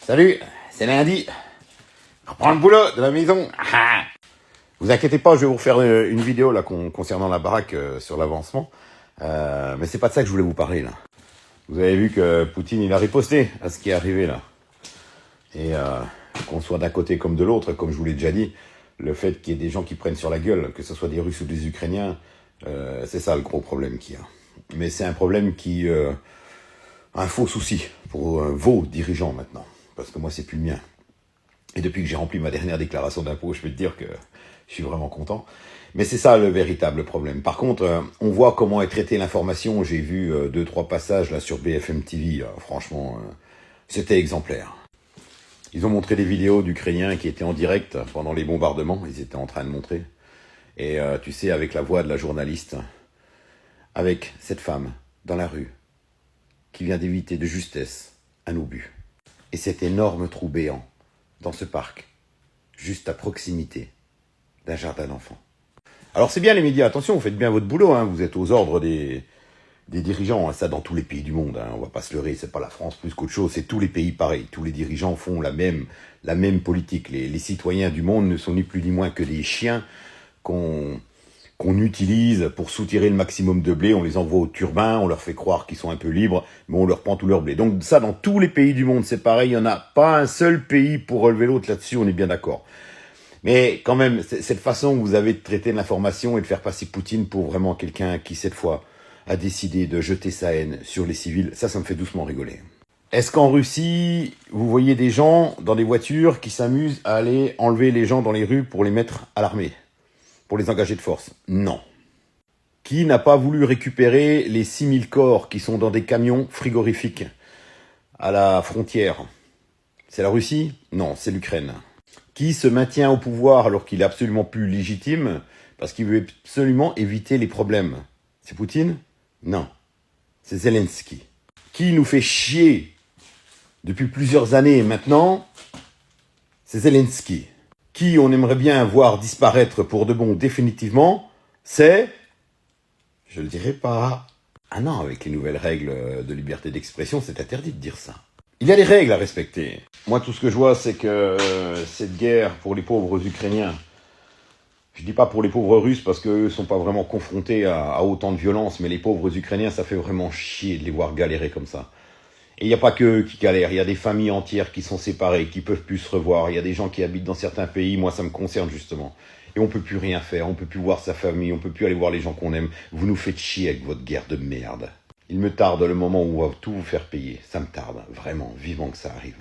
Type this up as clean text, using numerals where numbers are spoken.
Salut, c'est lundi. Je reprends le boulot de la maison. Vous inquiétez pas, je vais vous faire une vidéo là concernant la baraque sur l'avancement. Mais c'est pas de ça que je voulais vous parler là. Vous avez vu que Poutine il a riposté à ce qui est arrivé là. Et qu'on soit d'un côté comme de l'autre, comme je vous l'ai déjà dit, le fait qu'il y ait des gens qui prennent sur la gueule, que ce soit des Russes ou des Ukrainiens, c'est ça le gros problème qu'il y a. Mais c'est un problème qui un faux souci pour vos dirigeants maintenant. Parce que moi, c'est plus le mien. Et depuis que j'ai rempli ma dernière déclaration d'impôt, je peux te dire que je suis vraiment content. Mais c'est ça le véritable problème. Par contre, on voit comment est traitée l'information. J'ai vu 2-3 passages là sur BFM TV. Franchement, c'était exemplaire. Ils ont montré des vidéos d'Ukrainiens qui étaient en direct pendant les bombardements. Ils étaient en train de montrer. Et tu sais, avec la voix de la journaliste, avec cette femme dans la rue, qui vient d'éviter de justesse un obus. Et cet énorme trou béant dans ce parc, juste à proximité d'un jardin d'enfants. Alors c'est bien les médias, attention, vous faites bien votre boulot, hein, vous êtes aux ordres des dirigeants, hein, ça dans tous les pays du monde, hein, on va pas se leurrer, c'est pas la France plus qu'autre chose, c'est tous les pays pareils, tous les dirigeants font la même politique, les citoyens du monde ne sont ni plus ni moins que des chiens qu'on utilise pour soutirer le maximum de blé, on les envoie au turbin, on leur fait croire qu'ils sont un peu libres, mais on leur prend tout leur blé. Donc ça, dans tous les pays du monde, c'est pareil, il n'y en a pas un seul pays pour relever l'autre là-dessus, on est bien d'accord. Mais quand même, cette façon que vous avez de traiter l'information et de faire passer Poutine pour vraiment quelqu'un qui, cette fois, a décidé de jeter sa haine sur les civils, ça me fait doucement rigoler. Est-ce qu'en Russie, vous voyez des gens dans des voitures qui s'amusent à aller enlever les gens dans les rues pour les mettre à l'armée ? Pour les engager de force? Non. Qui n'a pas voulu récupérer les 6000 corps qui sont dans des camions frigorifiques à la frontière? C'est la Russie? Non, c'est l'Ukraine. Qui se maintient au pouvoir alors qu'il est absolument plus légitime parce qu'il veut absolument éviter les problèmes? C'est Poutine? Non. C'est Zelensky. Qui nous fait chier depuis plusieurs années maintenant? C'est Zelensky. Qui on aimerait bien voir disparaître pour de bon définitivement, c'est... Je le dirai pas. Ah non, avec les nouvelles règles de liberté d'expression, c'est interdit de dire ça. Il y a des règles à respecter. Moi, tout ce que je vois, c'est que cette guerre pour les pauvres Ukrainiens, je dis pas pour les pauvres Russes parce qu'eux sont pas vraiment confrontés à autant de violence, mais les pauvres Ukrainiens, ça fait vraiment chier de les voir galérer comme ça. Et il n'y a pas que eux qui galèrent, il y a des familles entières qui sont séparées, qui peuvent plus se revoir, il y a des gens qui habitent dans certains pays, moi ça me concerne justement. Et on peut plus rien faire, on peut plus voir sa famille, on peut plus aller voir les gens qu'on aime. Vous nous faites chier avec votre guerre de merde. Il me tarde le moment où on va tout vous faire payer, ça me tarde, vraiment, vivant que ça arrive.